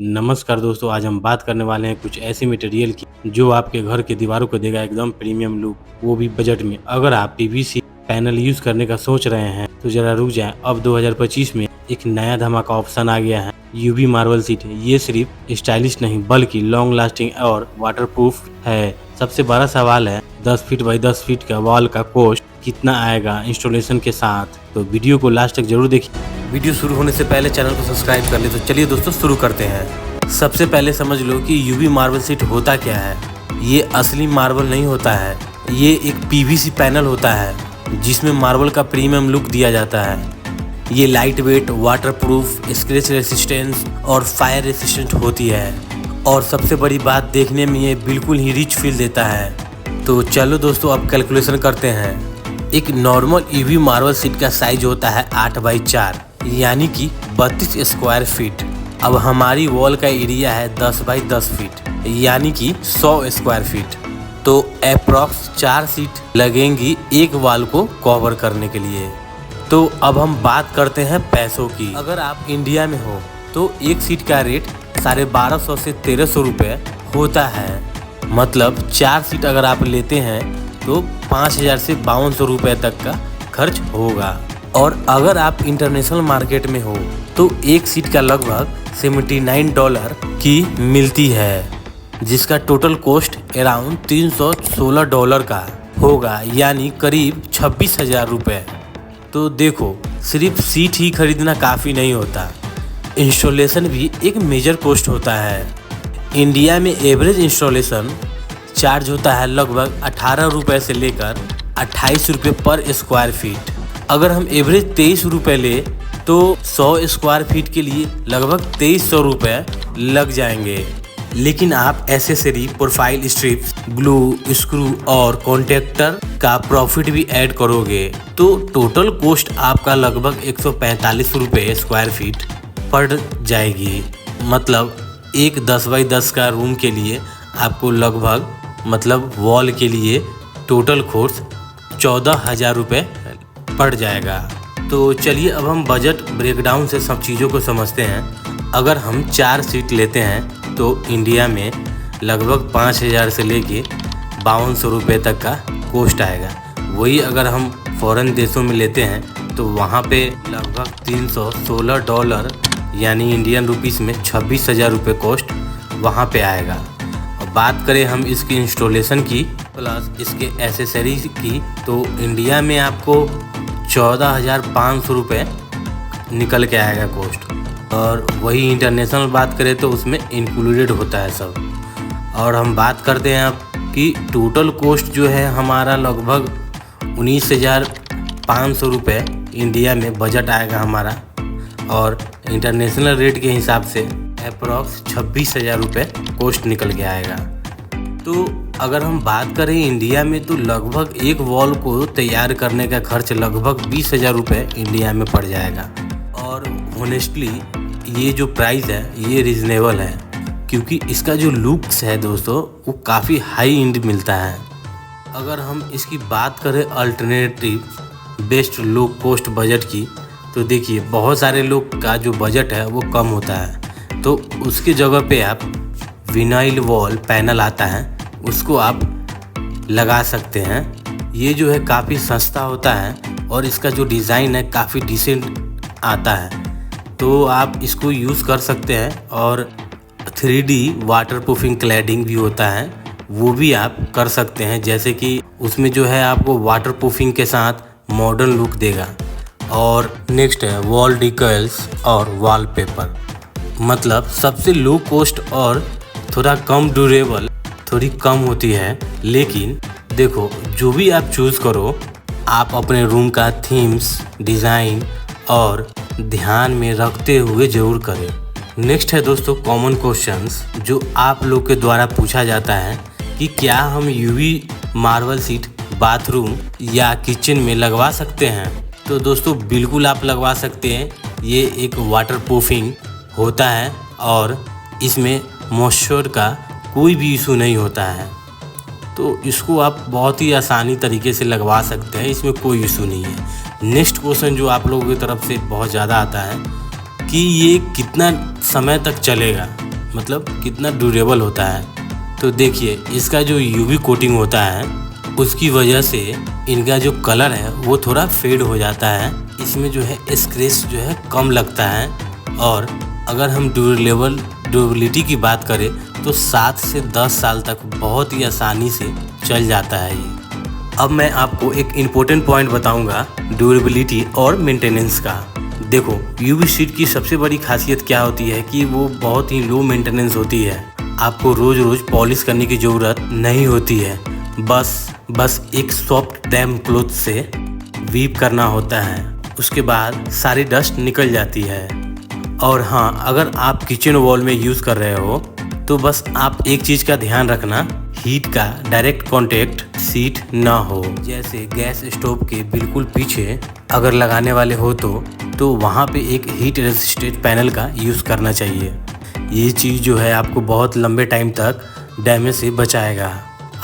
नमस्कार दोस्तों, आज हम बात करने वाले हैं कुछ ऐसे मटेरियल की जो आपके घर के दीवारों को देगा एकदम प्रीमियम लुक, वो भी बजट में। अगर आप पीवीसी पैनल यूज करने का सोच रहे हैं तो जरा रुक जाएं। अब 2025 में एक नया धमाका ऑप्शन आ गया है, यूवी मार्बल सीट। ये सिर्फ स्टाइलिश नहीं बल्कि लॉन्ग लास्टिंग और वाटरप्रूफ है। सबसे बड़ा सवाल है 10 फीट बाई 10 फीट का वॉल का कॉस्ट कितना आएगा इंस्टॉलेशन के साथ। तो वीडियो को लास्ट तक जरूर देखिए। वीडियो शुरू होने से पहले चैनल को सब्सक्राइब कर ले। तो चलिए दोस्तों शुरू करते हैं। सबसे पहले समझ लो कि यूवी मार्बल सीट होता क्या है। ये असली मार्बल नहीं होता है, ये एक पीवीसी पैनल होता है जिसमें मार्बल का प्रीमियम लुक दिया जाता है। ये light weight, waterproof, scratch resistance और फायर रेसिस्टेंट होती है। और सबसे बड़ी बात, देखने में ये बिल्कुल ही रिच फील देता है। तो चलो दोस्तों अब कैलकुलेशन करते हैं। एक नॉर्मल यूवी मार्बल सीट का साइज होता है 8 बाई 4 यानी कि 32 स्क्वायर फीट। अब हमारी वॉल का एरिया है 10 बाई 10 फीट यानी कि 100 स्क्वायर फीट। तो अप्रॉक्स 4 सीट लगेंगी एक वॉल को कवर करने के लिए। तो अब हम बात करते हैं पैसों की। अगर आप इंडिया में हो तो एक सीट का रेट 1250 से 1300 रुपये होता है। मतलब 4 सीट अगर आप लेते हैं तो 5000 से 5200 रुपये तक का खर्च होगा। और अगर आप इंटरनेशनल मार्केट में हो तो एक सीट का लगभग $79 की मिलती है, जिसका टोटल कॉस्ट अराउंड $316 का होगा यानी करीब 26,000 रुपये। तो देखो, सिर्फ सीट ही खरीदना काफ़ी नहीं होता, इंस्टॉलेशन भी एक मेजर कॉस्ट होता है। इंडिया में एवरेज इंस्टॉलेशन चार्ज होता है लगभग 18 रुपये से लेकर 28 रुपये पर स्क्वायर फीट। अगर हम एवरेज 23 रुपये ले तो 100 स्क्वायर फीट के लिए लगभग 2300 रुपये लग जाएंगे। लेकिन आप accessory, profile strips, glue, screw और कॉन्टेक्टर का प्रॉफिट भी ऐड करोगे तो टोटल कॉस्ट आपका लगभग 145 रुपये स्क्वायर फीट पड़ जाएगी। मतलब एक 10 बाई 10 का रूम के लिए आपको लगभग वॉल के लिए टोटल कॉस्ट 14,000 रुपये पड़ जाएगा। तो चलिए अब हम बजट ब्रेकडाउन से सब चीज़ों को समझते हैं। अगर हम 4 सीट लेते हैं तो इंडिया में लगभग 5,000 से लेके 5200 रुपये तक का कॉस्ट आएगा। वही अगर हम फॉरेन देशों में लेते हैं तो वहाँ पे लगभग $316 यानी इंडियन रुपीस में 26,000 रुपये कॉस्ट वहाँ पे आएगा। और बात करें हम इसकी इंस्टॉलेशन की प्लस इसके एसेसरीज की तो इंडिया में आपको 14,500 रुपये निकल के आएगा कॉस्ट। और वही इंटरनेशनल बात करें तो उसमें इंक्लूडेड होता है सब। और हम बात करते हैं अब कि टोटल कॉस्ट जो है हमारा लगभग 19,500 रुपये इंडिया में बजट आएगा हमारा। और इंटरनेशनल रेट के हिसाब से अप्रॉक्स 26,000 रुपये कॉस्ट निकल के आएगा। तो अगर हम बात करें इंडिया में तो लगभग एक वॉल को तैयार करने का खर्च लगभग 20,000 रुपये इंडिया में पड़ जाएगा। और होनेस्टली ये जो प्राइस है ये रिजनेबल है, क्योंकि इसका जो लुक्स है दोस्तों वो काफ़ी हाई एंड मिलता है। अगर हम इसकी बात करें alternative best low cost budget की तो देखिए, बहुत सारे लोग का जो बजट है वो कम होता है तो उसकी जगह पे आप विनाइल वॉल पैनल आता है उसको आप लगा सकते हैं। ये जो है काफ़ी सस्ता होता है और इसका जो डिज़ाइन है काफ़ी डिसेंट आता है, तो आप इसको यूज़ कर सकते हैं। और 3D वाटरप्रूफिंग क्लैडिंग भी होता है, वो भी आप कर सकते हैं, जैसे कि उसमें जो है आपको वाटरप्रूफिंग के साथ मॉडर्न लुक देगा। और नेक्स्ट है वॉल डिकल्स और वॉलपेपर। मतलब सबसे लो कॉस्ट और थोड़ा कम ड्यूरेबल थोड़ी कम होती है, लेकिन देखो जो भी आप चूज़ करो आप अपने रूम का थीम्स, डिज़ाइन और ध्यान में रखते हुए ज़रूर करें। नेक्स्ट है दोस्तों कॉमन क्वेश्चंस जो आप लोग के द्वारा पूछा जाता है कि क्या हम यूवी मार्बल सीट बाथरूम या किचन में लगवा सकते हैं। तो दोस्तों बिल्कुल आप लगवा सकते हैं। ये एक वाटरप्रूफिंग होता है और इसमें मॉइस्चर का कोई भी इशू नहीं होता है, तो इसको आप बहुत ही आसानी तरीके से लगवा सकते हैं, इसमें कोई इशू नहीं है। नेक्स्ट क्वेश्चन जो आप लोगों की तरफ से बहुत ज़्यादा आता है कि ये कितना समय तक चलेगा। मतलब कितना ड्यूरेबल होता है। तो देखिए इसका जो यूवी कोटिंग होता है उसकी वजह से इनका जो कलर है वो थोड़ा फेड हो जाता है। इसमें जो है स्क्रैच जो है कम लगता है। और अगर हम ड्यूरेबिलिटी की बात करें तो 7 से 10 साल तक बहुत ही आसानी से चल जाता है ये। अब मैं आपको एक इम्पोर्टेंट पॉइंट बताऊंगा ड्यूरेबिलिटी और मेंटेनेंस का। देखो यूवी शीट की सबसे बड़ी खासियत क्या होती है कि वो बहुत ही लो मेंटेनेंस होती है। आपको रोज रोज पॉलिश करने की ज़रूरत नहीं होती है। बस एक सॉफ्ट डैम्प क्लॉथ से वीप करना होता है, उसके बाद सारी डस्ट निकल जाती है। और हाँ, अगर आप किचन वॉल में यूज़ कर रहे हो तो बस आप एक चीज़ का ध्यान रखना, हीट का डायरेक्ट कांटेक्ट सीट ना हो। जैसे गैस स्टोव के बिल्कुल पीछे अगर लगाने वाले हो तो वहाँ पे एक हीट रेजिस्टेंट पैनल का यूज़ करना चाहिए। ये चीज़ जो है आपको बहुत लंबे टाइम तक डैमेज से बचाएगा।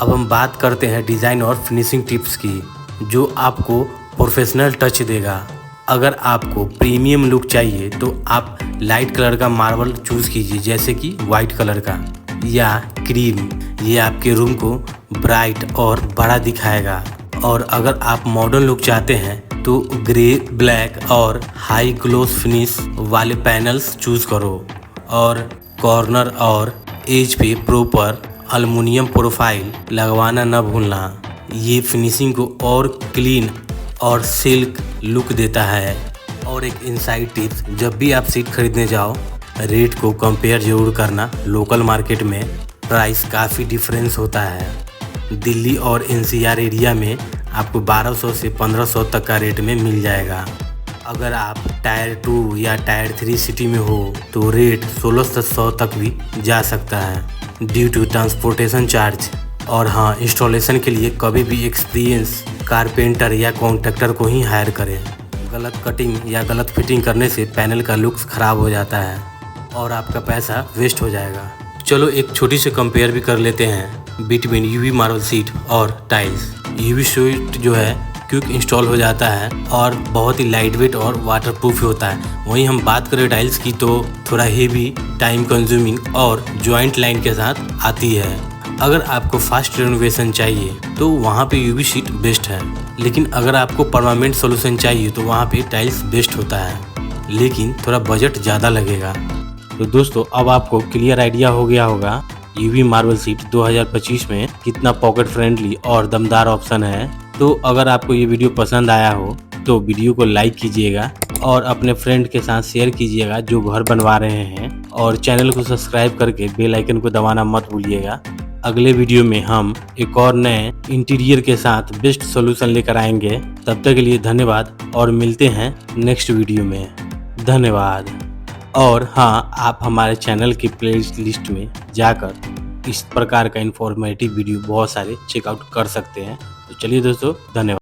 अब हम बात करते हैं डिज़ाइन और फिनिशिंग टिप्स की, जो आपको प्रोफेशनल टच देगा। अगर आपको प्रीमियम लुक चाहिए तो आप लाइट कलर का मार्बल चूज़ कीजिए, जैसे कि वाइट कलर का या क्रीम। ये आपके रूम को ब्राइट और बड़ा दिखाएगा। और अगर आप मॉडर्न लुक चाहते हैं तो ग्रे, ब्लैक और हाई ग्लोस फिनिश वाले पैनल्स चूज़ करो। और कॉर्नर और एज पे प्रॉपर एल्युमिनियम प्रोफाइल लगवाना न भूलना। ये फिनिशिंग को और क्लीन और सिल्क लुक देता है। और एक इनसाइड टिप्स, जब भी आप सीट खरीदने जाओ रेट को कंपेयर जरूर करना। लोकल मार्केट में प्राइस काफ़ी डिफरेंस होता है। दिल्ली और एनसीआर एरिया में आपको 1200 से 1500 तक का रेट में मिल जाएगा। अगर आप टायर 2 या टायर 3 सिटी में हो तो रेट 1600 तक भी जा सकता है ड्यू टू ट्रांसपोर्टेशन चार्ज। और हाँ, इंस्टॉलेशन के लिए कभी भी एक्सपीरियंस कारपेंटर या कॉन्ट्रैक्टर को ही हायर करें। गलत कटिंग या गलत फिटिंग करने से पैनल का लुक्स ख़राब हो जाता है और आपका पैसा वेस्ट हो जाएगा। चलो एक छोटी सी कंपेयर भी कर लेते हैं बिटवीन यूवी मार्बल सीट और टाइल्स। यूवी शीट जो है क्विक इंस्टॉल हो जाता है और बहुत ही लाइट वेट और वाटरप्रूफ होता है। वहीं हम बात करें टाइल्स की तो थोड़ा हेवी, टाइम कंज्यूमिंग और जॉइंट लाइन के साथ आती है। अगर आपको फास्ट रेनोवेशन चाहिए तो वहाँ पे यूवी शीट बेस्ट है, लेकिन अगर आपको परमानेंट सोल्यूशन चाहिए तो वहाँ पे टाइल्स बेस्ट होता है, लेकिन थोड़ा बजट ज़्यादा लगेगा। तो दोस्तों अब आपको क्लियर आइडिया हो गया होगा यूवी मार्बल सीट 2025 में कितना पॉकेट फ्रेंडली और दमदार ऑप्शन है। तो अगर आपको ये वीडियो पसंद आया हो तो वीडियो को लाइक कीजिएगा और अपने फ्रेंड के साथ शेयर कीजिएगा जो घर बनवा रहे हैं, और चैनल को सब्सक्राइब करके बेल आइकन को दबाना मत भूलिएगा। अगले वीडियो में हम एक और नए इंटीरियर के साथ बेस्ट सॉल्यूशन लेकर आएंगे। तब तक के लिए धन्यवाद और मिलते हैं नेक्स्ट वीडियो में। धन्यवाद। और हाँ, आप हमारे चैनल की प्लेलिस्ट में जाकर इस प्रकार का इंफॉर्मेटिव वीडियो बहुत सारे चेकआउट कर सकते हैं। तो चलिए दोस्तों, धन्यवाद।